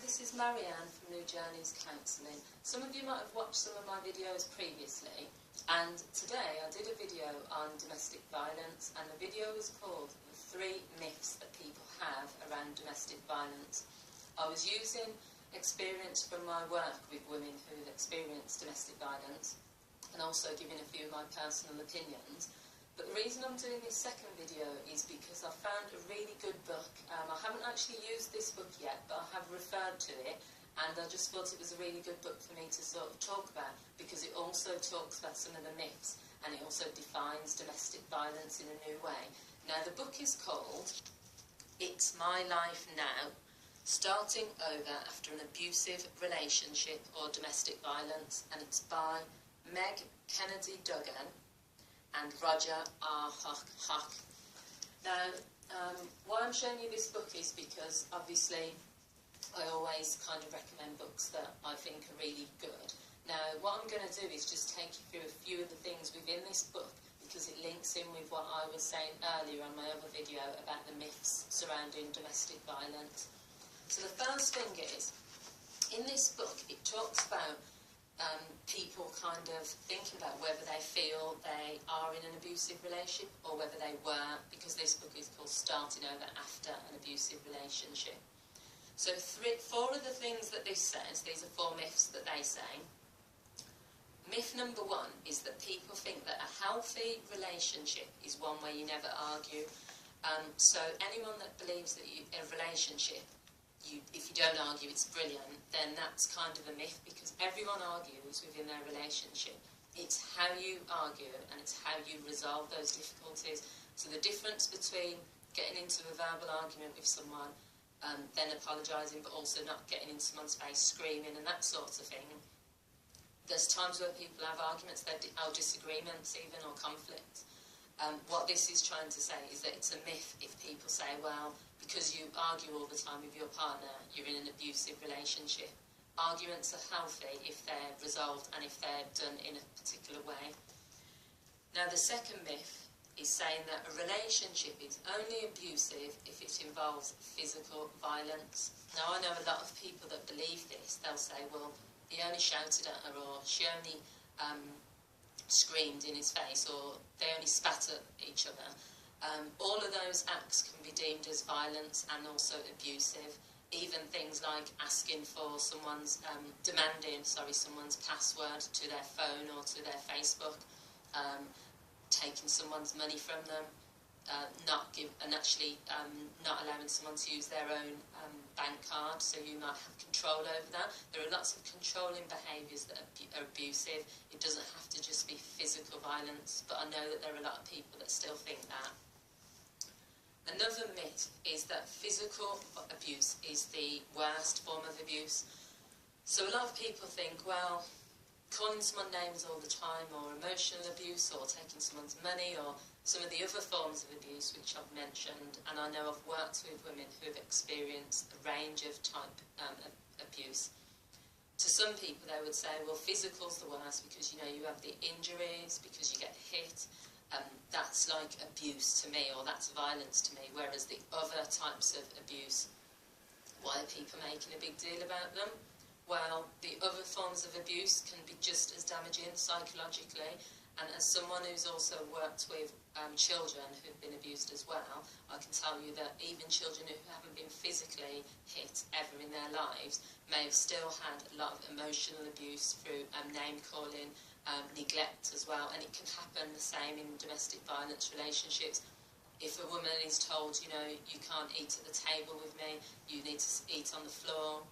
this is Marianne from New Journeys Counselling. Some of you might have watched some of my videos previously, and today I did a video on domestic violence, and the video was called The 3 Myths That People Have Around Domestic Violence. I was using experience from my work with women who've experienced domestic violence, and also giving a few of my personal opinions. But the reason I'm doing this second video is because I found a really good book. I haven't actually used this book yet, but I have referred to it, and I just thought it was a really good book for me to sort of talk about, because it also talks about some of the myths, and it also defines domestic violence in a new way. Now, the book is called It's My Life Now, Starting Over After an Abusive Relationship or Domestic Violence, and it's by Meg Kennedy Duggan and Roger R. Huck. Now, why I'm showing you this book is because, obviously, I always kind of recommend books that I think are really good. Now, what I'm going to do is just take you through a few of the things within this book, because it links in with what I was saying earlier on my other video about the myths surrounding domestic violence. So the first thing is, in this book, it talks about people kind of thinking about whether they feel they are in an abusive relationship or whether they were, because this book is called Starting Over After an Abusive Relationship. So 4 of the things that this says, these are 4 myths that they say. Myth number 1 is that people think that a healthy relationship is one where you never argue. So anyone that believes that a relationship, if you don't argue, it's brilliant, then that's kind of a myth, because everyone argues within their relationship. It's how you argue and it's how you resolve those difficulties. So the difference between getting into a verbal argument with someone, then apologising, but also not getting in someone's face, screaming and that sort of thing. There's times where people have arguments, or disagreements even, or conflict. What this is trying to say is that it's a myth if people say, well, because you argue all the time with your partner, you're in an abusive relationship. Arguments are healthy if they're resolved and if they're done in a particular way. Now, the second myth is saying that a relationship is only abusive if it involves physical violence. Now, I know a lot of people that believe this. They'll say, well, he only shouted at her, or she only screamed in his face, or they only spat at each other. All of those acts can be deemed as violence and also abusive. Even things like asking for someone's, demanding someone's password to their phone or to their Facebook, taking someone's money from them, not allowing someone to use their own bank card, so you might have control over that. There are lots of controlling behaviours that are abusive. It doesn't have to just be physical violence, but I know that there are a lot of people that still think that. Another myth is that physical abuse is the worst form of abuse. So a lot of people think, well, calling someone names all the time, or emotional abuse, or taking someone's money, or some of the other forms of abuse which I've mentioned, and I know I've worked with women who have experienced a range of type of abuse. To some people they would say, well, physical's the worst because, you know, you have the injuries, because you get hit, that's like abuse to me, or that's violence to me, whereas the other types of abuse, why are people making a big deal about them? Well, the other forms of abuse can be just as damaging psychologically, and as someone who's also worked with children who've been abused as well, I can tell you that even children who haven't been physically hit ever in their lives may have still had a lot of emotional abuse through name-calling, neglect as well, and it can happen the same in domestic violence relationships. If a woman is told, you know, you can't eat at the table with me, you need to eat on the floor,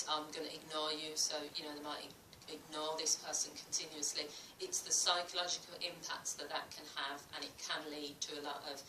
I'm going to ignore you, so, you know, they might ignore this person continuously. It's the psychological impacts that can have, and it can lead to a lot of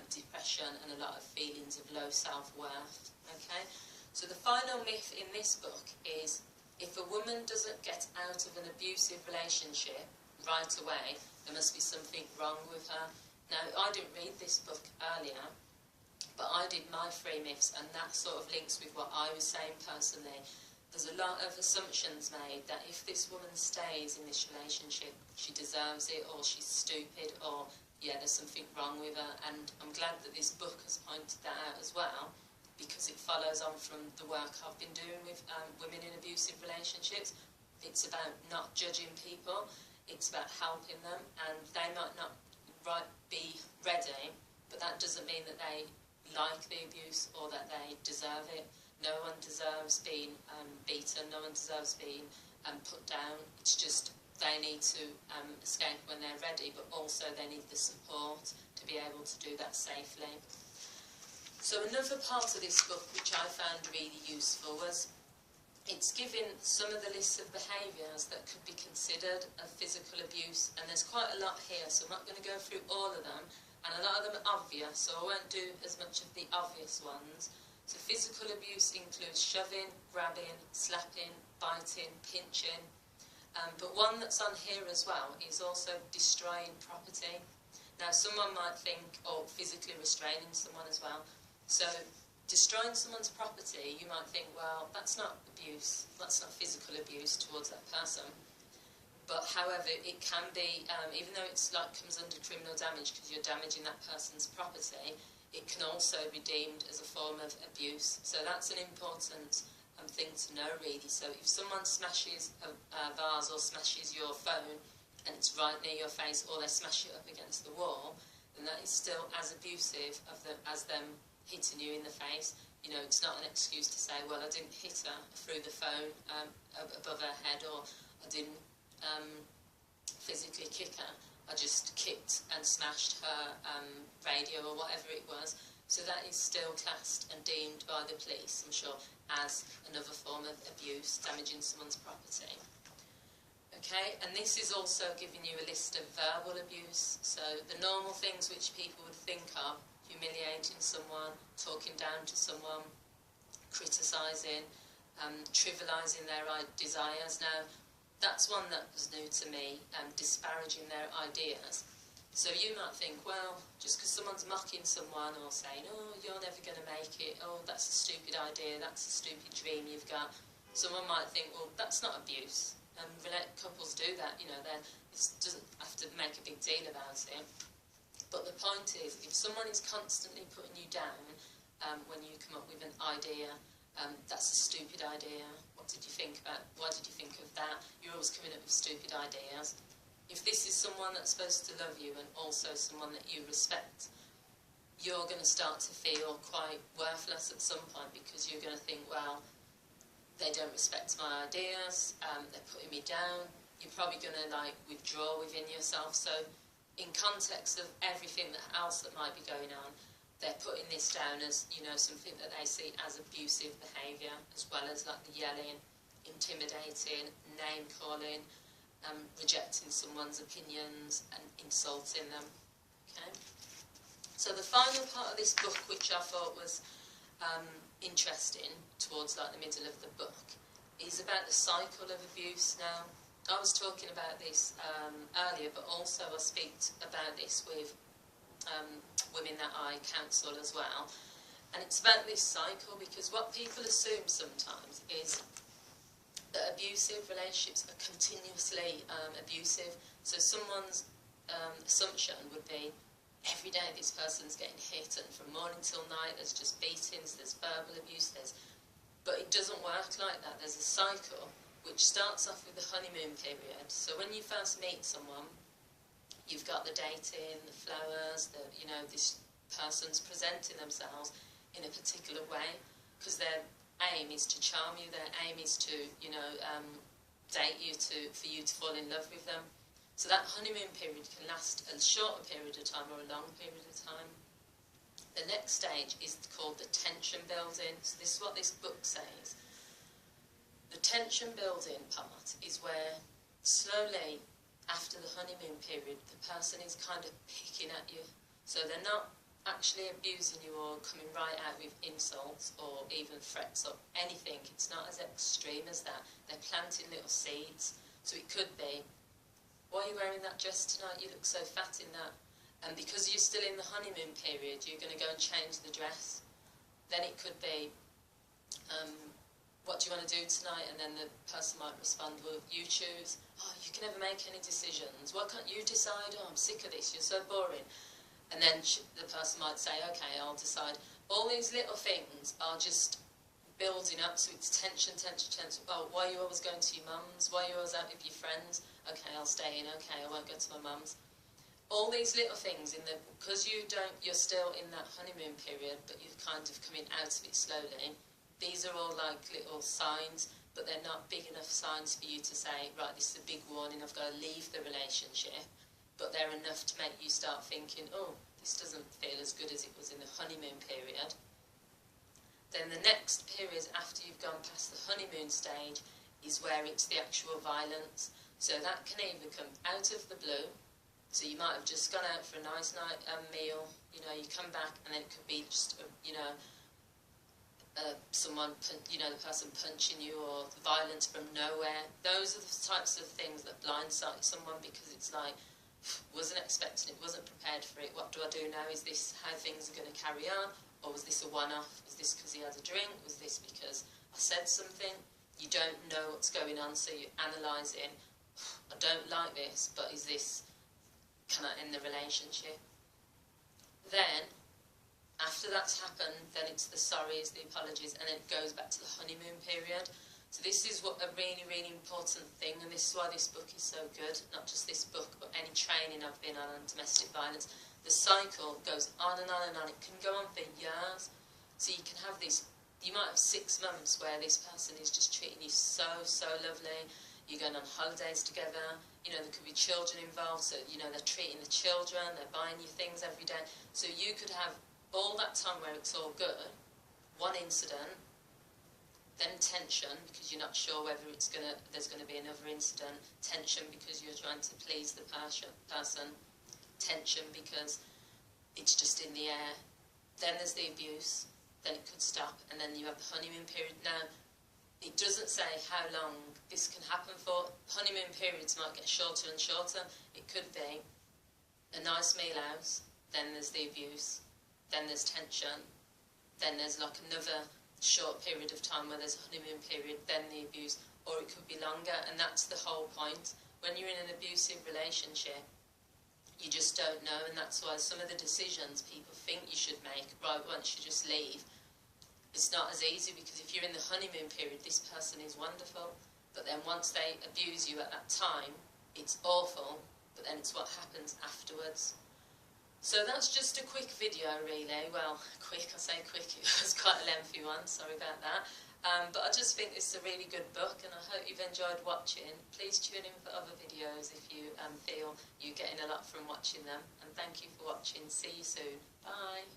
depression and a lot of feelings of low self-worth, okay? So the final myth in this book is, if a woman doesn't get out of an abusive relationship right away, there must be something wrong with her. Now, I didn't read this book earlier, but I did my 3 myths, and that sort of links with what I was saying personally. There's a lot of assumptions made that if this woman stays in this relationship, she deserves it, or she's stupid, or, yeah, there's something wrong with her. And I'm glad that this book has pointed that out as well. because it follows on from the work I've been doing with women in abusive relationships. It's about not judging people, it's about helping them, and they might not be ready, but that doesn't mean that they like the abuse or that they deserve it. No one deserves being beaten, no one deserves being put down. It's just they need to escape when they're ready, but also they need the support to be able to do that safely. So another part of this book which I found really useful was it's giving some of the lists of behaviours that could be considered a physical abuse, and there's quite a lot here, so I'm not going to go through all of them, and a lot of them are obvious, so I won't do as much of the obvious ones. So physical abuse includes shoving, grabbing, slapping, biting, pinching, but one that's on here as well is also destroying property. Now someone might think, oh, physically restraining someone as well. So destroying someone's property, you might think, well, that's not abuse, that's not physical abuse towards that person. But however, it can be, even though it's comes under criminal damage because you're damaging that person's property, it can also be deemed as a form of abuse. So that's an important thing to know, really. So if someone smashes a vase or smashes your phone and it's right near your face, or they smash it up against the wall, then that is still as abusive as them hitting you in the face. You know, it's not an excuse to say, well, I didn't hit her through the phone above her head, or I didn't physically kick her. I just kicked and smashed her radio or whatever it was. So that is still classed and deemed by the police, I'm sure, as another form of abuse, damaging someone's property. Okay, and this is also giving you a list of verbal abuse. So the normal things which people would think of: humiliating someone, talking down to someone, criticising, trivialising their desires. Now, that's one that was new to me, disparaging their ideas. So you might think, well, just because someone's mocking someone or saying, oh, you're never going to make it, oh, that's a stupid idea, that's a stupid dream you've got, someone might think, well, that's not abuse. Couples do that, you know, it doesn't have to make a big deal about it. But the point is, if someone is constantly putting you down when you come up with an idea, that's a stupid idea, what did you think about, why did you think of that, you're always coming up with stupid ideas. If this is someone that's supposed to love you and also someone that you respect, you're going to start to feel quite worthless at some point, because you're going to think, well, they don't respect my ideas, they're putting me down. You're probably going to withdraw within yourself. So in context of everything else that might be going on, they're putting this down as, you know, something that they see as abusive behaviour, as well as the yelling, intimidating, name calling, rejecting someone's opinions and insulting them. Okay. So the final part of this book, which I thought was interesting towards the middle of the book, is about the cycle of abuse. Now, I was talking about this earlier, but also I speak about this with women that I counsel as well. And it's about this cycle, because what people assume sometimes is that abusive relationships are continuously abusive. So someone's assumption would be, every day this person's getting hit, and from morning till night there's just beatings, there's verbal abuse, but it doesn't work like that. There's a cycle which starts off with the honeymoon period. So when you first meet someone, you've got the dating, the flowers, this person's presenting themselves in a particular way, because their aim is to charm you, their aim is to, date you for you to fall in love with them. So that honeymoon period can last a shorter period of time or a long period of time. The next stage is called the tension building. So this is what this book says. The tension building part is where slowly, after the honeymoon period, the person is kind of picking at you. So they're not actually abusing you or coming right out with insults or even threats or anything. It's not as extreme as that. They're planting little seeds. So it could be, why are you wearing that dress tonight? You look so fat in that. And because you're still in the honeymoon period, you're going to go and change the dress. Then it could be, what do you want to do tonight? And then the person might respond, well, you choose. Oh, you can never make any decisions. Why can't you decide? Oh, I'm sick of this. You're so boring. And then the person might say, okay, I'll decide. all these little things are just building up, so it's tension. Oh, why are you always going to your mum's? Why are you always out with your friends? Okay, I'll stay in. Okay, I won't go to my mum's. All these little things because you're still in that honeymoon period, but you're kind of coming out of it slowly. These are all like little signs, but they're not big enough signs for you to say, right, this is a big warning, I've got to leave the relationship. But they're enough to make you start thinking, oh, this doesn't feel as good as it was in the honeymoon period. Then the next period after you've gone past the honeymoon stage is where it's the actual violence. So that can either come out of the blue. So you might have just gone out for a nice night meal, you know, you come back and then it could be just, someone, the person punching you, or violence from nowhere. Those are the types of things that blindside someone, because it's like, wasn't expecting it, wasn't prepared for it, what do I do now? Is this how things are going to carry on? Or was this a one-off? Was this because he had a drink? Was this because I said something? You don't know what's going on, so you're analysing, I don't like this, but is this, can I end the relationship? Then, after that's happened, then it's the sorries, the apologies, and then it goes back to the honeymoon period. So this is what a really, really important thing, and this is why this book is so good. Not just this book, but any training I've been on domestic violence. The cycle goes on and on and on. It can go on for years. So you can have this, you might have 6 months where this person is just treating you so, so lovely. You're going on holidays together, there could be children involved, so, they're treating the children, they're buying you things every day. So you could have all that time where it's all good, one incident, then tension, because you're not sure whether there's going to be another incident, tension because you're trying to please the person, tension because it's just in the air. Then there's the abuse, then it could stop, and then you have the honeymoon period. Now, it doesn't say how long this can happen for. Honeymoon periods might get shorter and shorter. It could be a nice meal out, then there's the abuse, then there's tension, then there's like another short period of time where there's a honeymoon period, then the abuse, or it could be longer, and that's the whole point. When you're in an abusive relationship, you just don't know, and that's why some of the decisions people think you should make right once you just leave, it's not as easy, because if you're in the honeymoon period, this person is wonderful, but then once they abuse you at that time, it's awful, but then it's what happens afterwards. So that's just a quick video, really. Well, quick, I say quick, it was quite a lengthy one, sorry about that. But I just think this is a really good book, and I hope you've enjoyed watching. Please tune in for other videos if you feel you're getting a lot from watching them. And thank you for watching. See you soon. Bye.